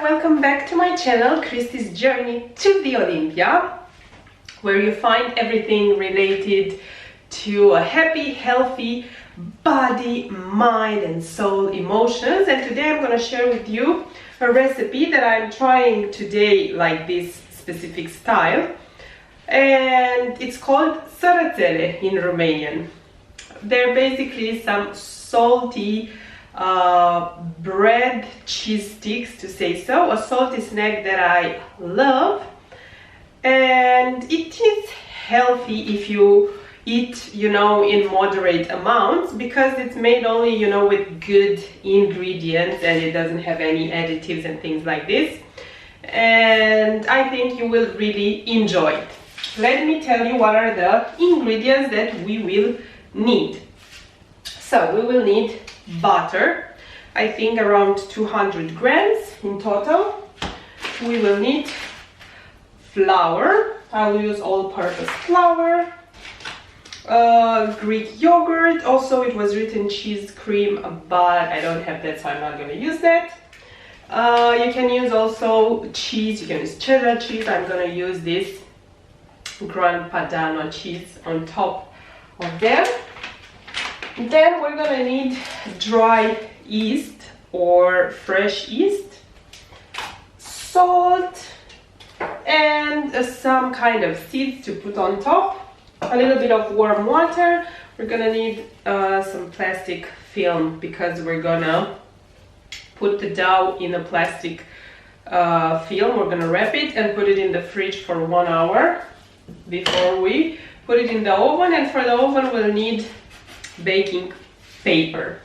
welcome back to my channel, Christy's Journey to the Olympia, where you find everything related to a happy, healthy body, mind and soul emotions. And today I'm going to share with you a recipe that I'm trying today, like this specific style, and it's called Saratele in Romanian. They're basically some salty bread cheese sticks, to say so, a salty snack that I love, and it is healthy if you eat, in moderate amounts, because it's made only, with good ingredients and it doesn't have any additives and things like this, and I think you will really enjoy it. Let me tell you what are the ingredients that we will need. So we will need butter, I think around 200 grams in total. We will need flour, I'll use all-purpose flour, Greek yogurt, also it was written cheese cream, but I don't have that, so I'm not going to use that. You can use also cheese, you can use cheddar cheese. I'm going to use this Gran Padano cheese on top of them. Then we're gonna need dry yeast or fresh yeast, salt, and some kind of seeds to put on top, a little bit of warm water. We're gonna need some plastic film because we're gonna put the dough in a plastic film. We're gonna wrap it and put it in the fridge for 1 hour before we put it in the oven, and for the oven we'll need baking paper.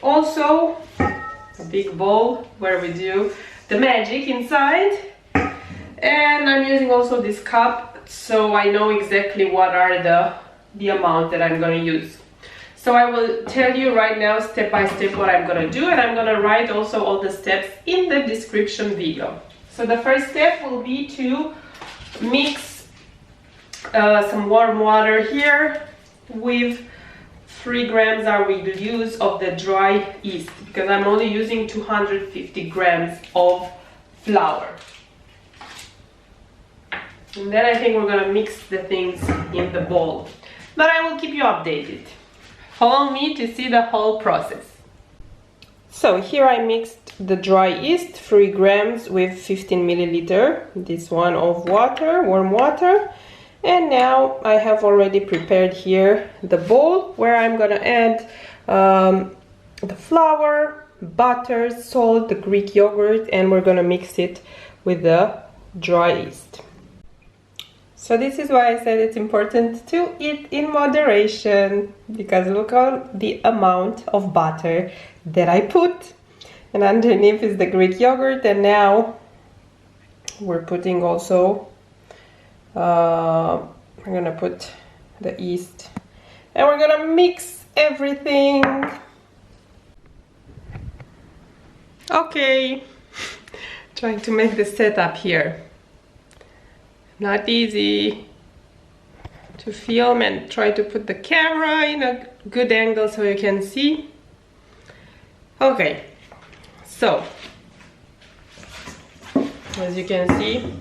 Also a big bowl where we do the magic inside, and I'm using also this cup so I know exactly what are the amount that I'm going to use. So I will tell you right now step by step what I'm going to do, and I'm going to write also all the steps in the description video. So the first step will be to mix some warm water here with 3 grams I will use of the dry yeast, because I'm only using 250 grams of flour. And then I think we're gonna mix the things in the bowl, but I will keep you updated. Follow me to see the whole process. So here I mixed the dry yeast, 3 grams with 15 milliliter, this one of water, warm water. And now I have already prepared here the bowl where I'm gonna add the flour, butter, salt, the Greek yogurt, and we're gonna mix it with the dry yeast. So this is why I said it's important to eat in moderation, because look at the amount of butter that I put, and underneath is the Greek yogurt, and now we're putting also we're gonna put the yeast, and we're gonna mix everything. Okay, trying to make the setup here. Not easy to film and try to put the camera in a good angle so you can see. Okay, so as you can see,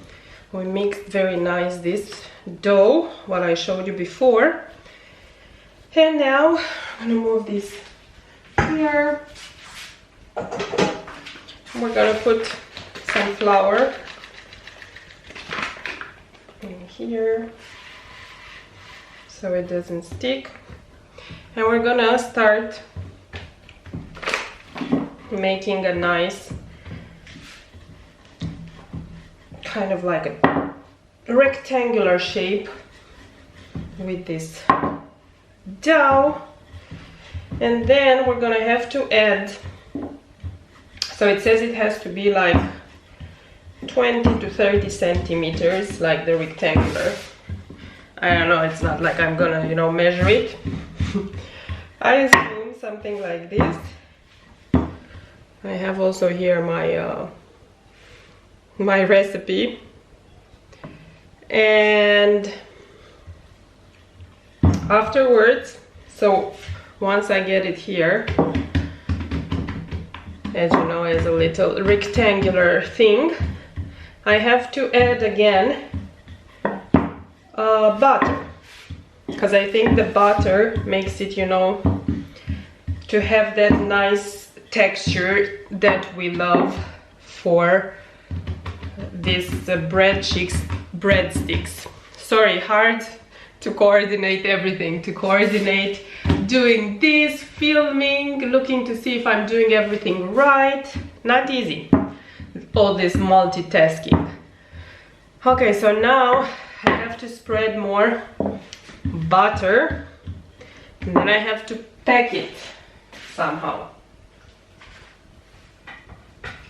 we mixed very nice this dough, what I showed you before. And now I'm gonna move this here. We're gonna put some flour in here so it doesn't stick. And we're gonna start making a nice kind of like a rectangular shape with this dough, and then we're gonna have to add, so it says it has to be like 20 to 30 centimeters, like the rectangular. I don't know, it's not like I'm gonna measure it. I assume something like this. I have also here my my recipe, and afterwards, so once I get it here, as you know, as a little rectangular thing. I have to add again butter, because I think the butter makes it, you know, to have that nice texture that we love for these breadsticks. Sorry, hard to coordinate everything, to coordinate doing this, filming, looking to see if I'm doing everything right. Not easy, all this multitasking. Okay, so now I have to spread more butter, and then I have to pack it somehow.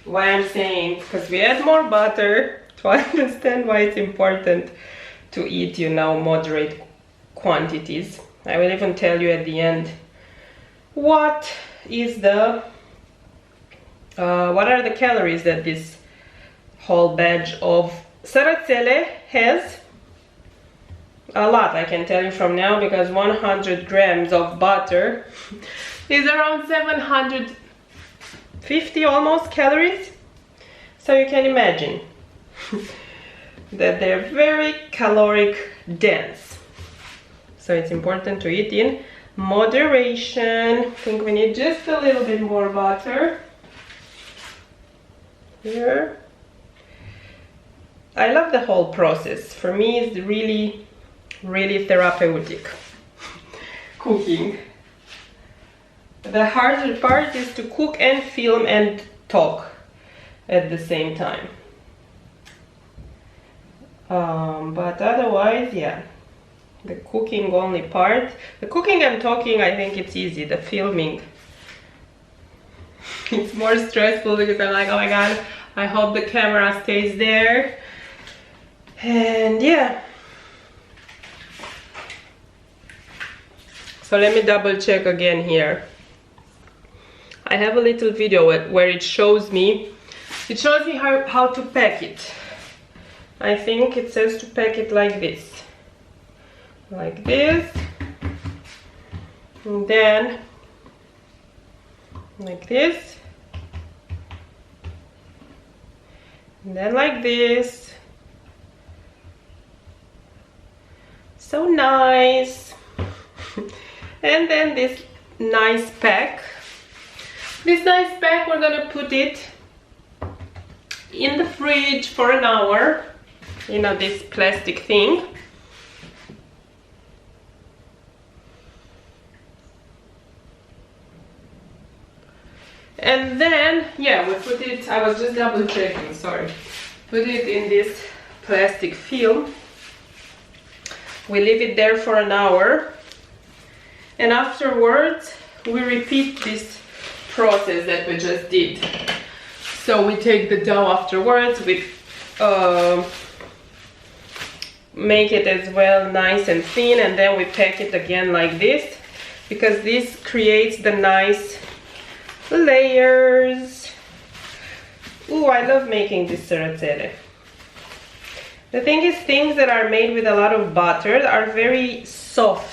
Why I'm saying, because we add more butter to understand why it's important to eat, you know, moderate quantities. I will even tell you at the end what is the what are the calories that this whole batch of Saratele has. A lot, I can tell you from now, because 100 grams of butter is around 750 almost calories. So you can imagine that they're very caloric dense. So it's important to eat in moderation. I think we need just a little bit more butter here. I love the whole process. For me, it's really, really therapeutic cooking. The harder part is to cook and film and talk at the same time. But otherwise, yeah, the cooking only part. The cooking and talking, I think it's easy. The filming, it's more stressful, because I'm like, oh my god, I hope the camera stays there. And yeah. So let me double check again here. I have a little video where it shows me how to pack it. I think it says to pack it like this. Like this. And then like this. And then like this. So nice. And then this nice pack. This nice pack, we're gonna put it in the fridge for an hour. You know, this plastic thing. And then, yeah, we put it, I was just double checking, sorry. Put it in this plastic film. We leave it there for an hour. And afterwards, we repeat this process that we just did. So we take the dough afterwards, we make it as well nice and thin, and then we pack it again like this, because this creates the nice layers. Ooh, I love making this saratele. The thing is, things that are made with a lot of butter are very soft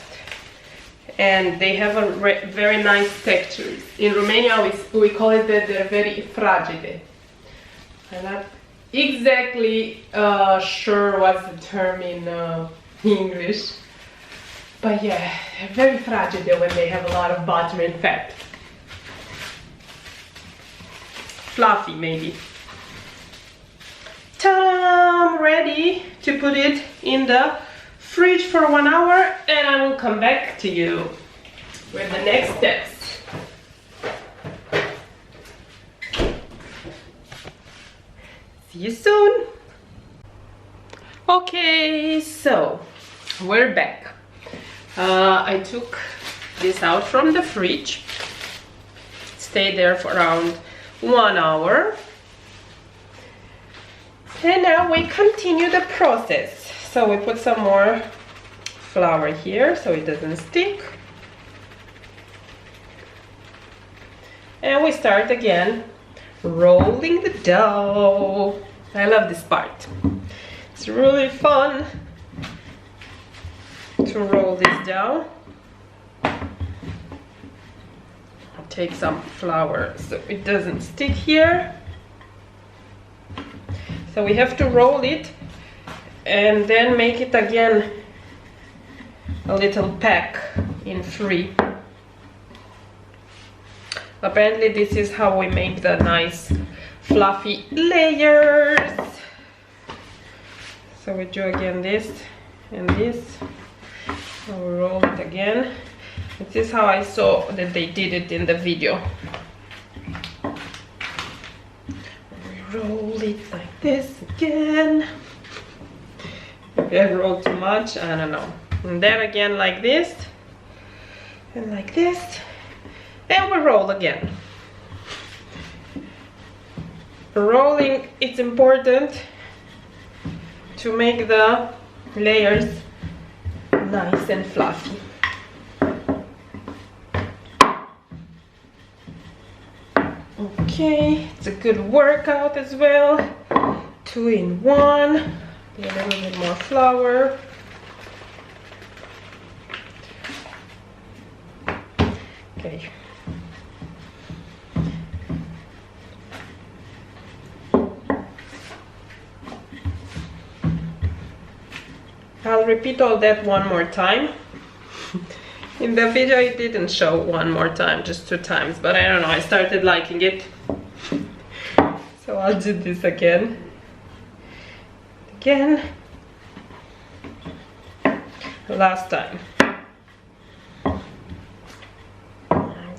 and they have a very nice texture. In Romania we call it that they're very fragile. I'm not exactly sure what's the term in English, but yeah, they're very fragile when they have a lot of butter and fat. Fluffy maybe. Ta-da! Ready to put it in the fridge for 1 hour, and I will come back to you with the next steps. See you soon. Okay, so we're back. I took this out from the fridge. Stayed there for around 1 hour. And now we continue the process. So we put some more flour here so it doesn't stick. And we start again rolling the dough. I love this part. It's really fun to roll this dough. take some flour so it doesn't stick here. So we have to roll it and then make it again a little pack in 3. Apparently this is how we make the nice fluffy layers. So we do again this and this. And we roll it again. This is how I saw that they did it in the video. We roll it like this again. Maybe I rolled too much, I don't know. And then again like this. And like this. And we roll again. Rolling, it's important to make the layers nice and fluffy. Okay, it's a good workout as well. 2 in 1. A little bit more flour. Okay. I'll repeat all that one more time. In the video it didn't show one more time, just 2 times, but I don't know, I started liking it. So I'll do this again. Again. Last time.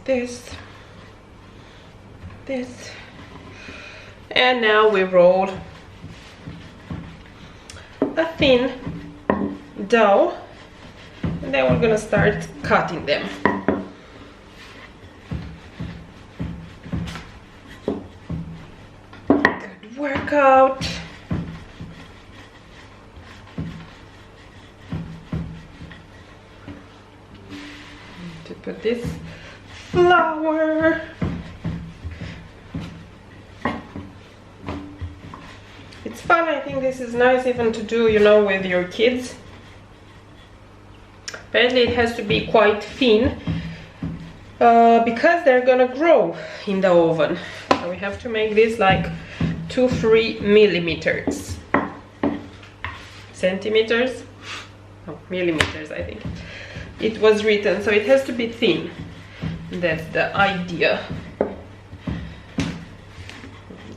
This. This. And now we roll a thin dough, and then we're gonna start cutting them. Good workout. To put this flour. It's fun, I think this is nice even to do, you know, with your kids. Apparently it has to be quite thin because they're gonna grow in the oven. So we have to make this like 2-3 millimeters. Centimeters? No, millimeters, I think. It was written, so it has to be thin. That's the idea. I'm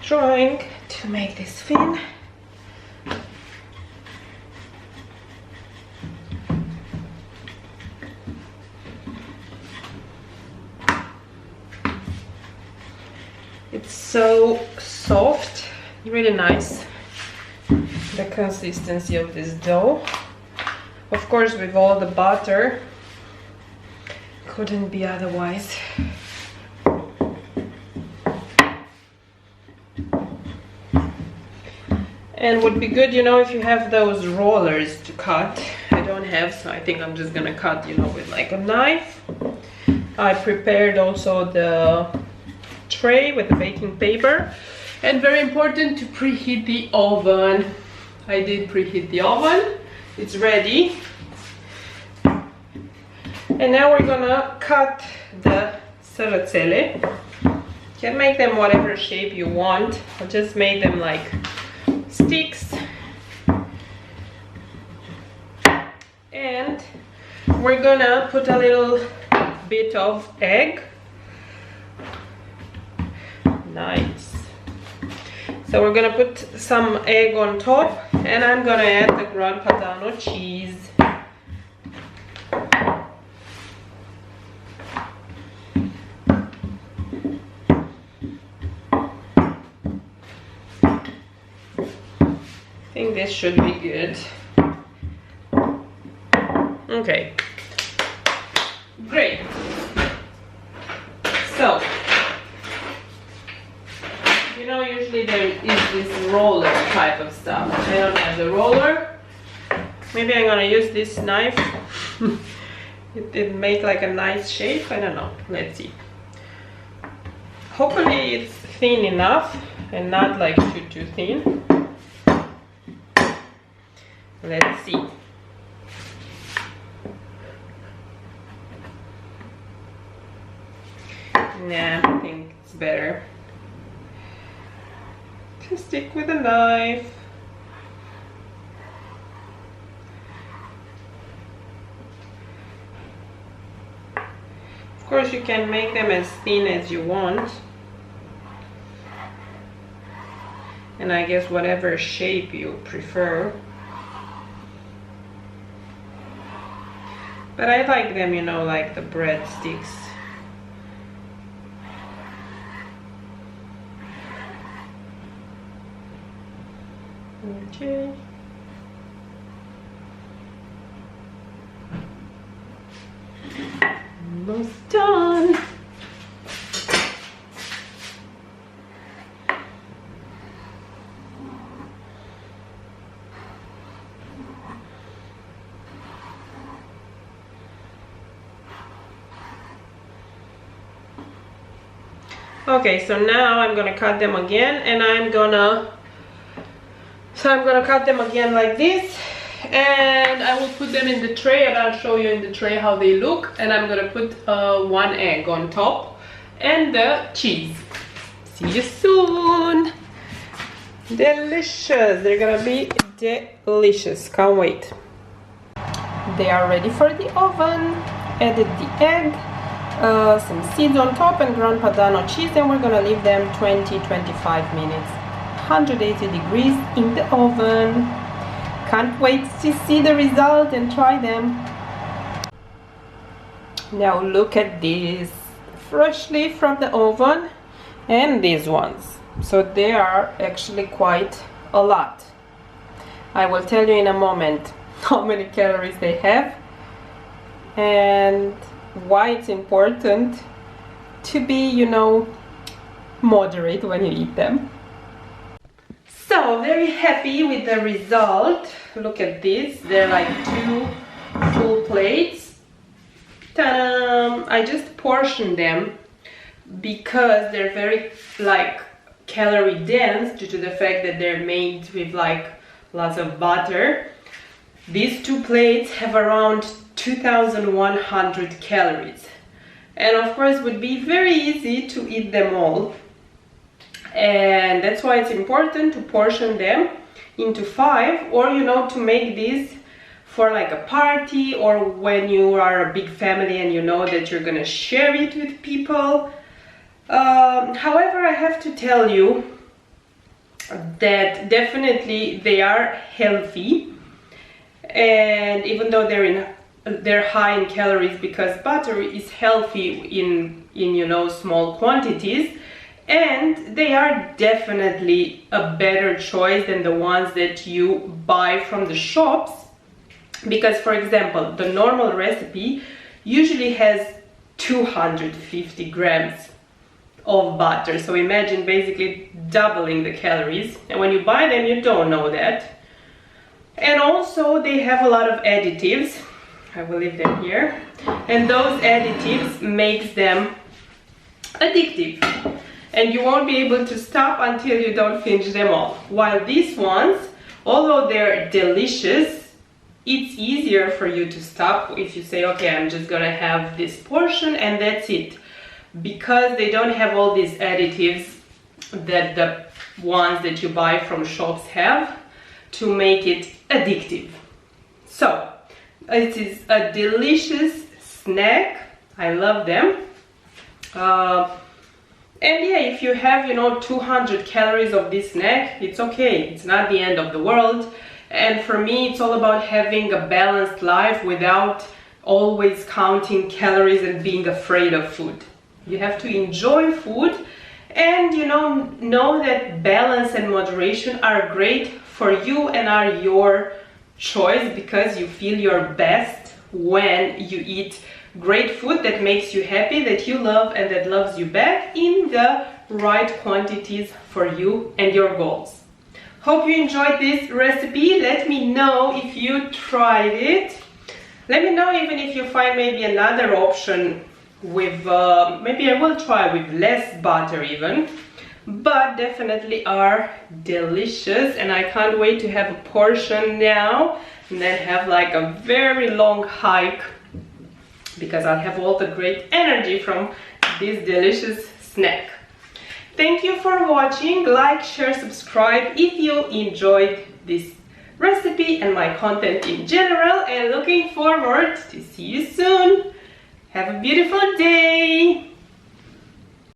trying to make this thin. It's so soft, really nice, the consistency of this dough. Of course, with all the butter, couldn't be otherwise. And would be good, you know, if you have those rollers to cut. I don't have, so I think I'm just gonna cut, you know, with like a knife. I prepared also the tray with the baking paper, and very important to preheat the oven. I did preheat the oven, it's ready, and now we're gonna cut the saratele. You can make them whatever shape you want. I just made them like sticks, and we're gonna put a little bit of egg. Nice. So we're gonna put some egg on top, and I'm gonna add the Gran Padano cheese. I think this should be good. Okay. Great. So, you know, usually there is this roller type of stuff. I don't have the roller. Maybe I'm gonna use this knife. It didn't make like a nice shape. I don't know. Let's see. Hopefully it's thin enough and not like too thin. Let's see. Yeah, I think it's better to stick with a knife. Of course, you can make them as thin as you want, and I guess whatever shape you prefer. But I like them, you know, like the breadsticks. Okay. Almost done. Okay, so now I'm gonna cut them again, and I'm gonna cut them again like this, and I will put them in the tray, and I'll show you in the tray how they look. And I'm gonna put 1 egg on top and the cheese. See you soon. Delicious. They're gonna be delicious. Can't wait. They are ready for the oven. Added the egg, some seeds on top, and ground padano cheese, and we're gonna leave them 20-25 minutes, 180 degrees in the oven. Can't wait to see the result and try them. Now look at this, freshly from the oven, and these ones. So they are actually quite a lot. I will tell you in a moment how many calories they have and why it's important to be, you know, moderate when you eat them. So very happy with the result. Look at this, they're like 2 full plates. Ta-da! I just portioned them because they're very like calorie dense due to the fact that they're made with like lots of butter. These 2 plates have around 2,100 calories, and of course would be very easy to eat them all, and that's why it's important to portion them into 5, or you know, to make these for like a party, or when you are a big family and you know that you're gonna share it with people. However, I have to tell you that definitely they are healthy, and even though they're high in calories, because butter is healthy in you know, small quantities, and they are definitely a better choice than the ones that you buy from the shops, because for example, the normal recipe usually has 250 grams of butter, so imagine basically doubling the calories, and when you buy them you don't know that. And also they have a lot of additives. I will leave them here, and those additives makes them addictive, and you won't be able to stop until you don't finish them all. While these ones, although they're delicious, it's easier for you to stop if you say, okay, I'm just gonna have this portion and that's it, because they don't have all these additives that the ones that you buy from shops have to make it addictive. So it is a delicious snack. I love them. And yeah, if you have, you know, 200 calories of this snack, it's okay. It's not the end of the world. And for me, it's all about having a balanced life without always counting calories and being afraid of food. You have to enjoy food, and you know that balance and moderation are great for you and are your choice, because you feel your best when you eat great food that makes you happy, that you love, and that loves you back in the right quantities for you and your goals. Hope you enjoyed this recipe. Let me know if you tried it. Let me know even if you find maybe another option with, maybe I will try with less butter even, but definitely are delicious, and I can't wait to have a portion now and then have like a very long hike, because I'll have all the great energy from this delicious snack. Thank you for watching. Like, share, subscribe if you enjoyed this recipe and my content in general, and looking forward to see you soon. Have a beautiful day.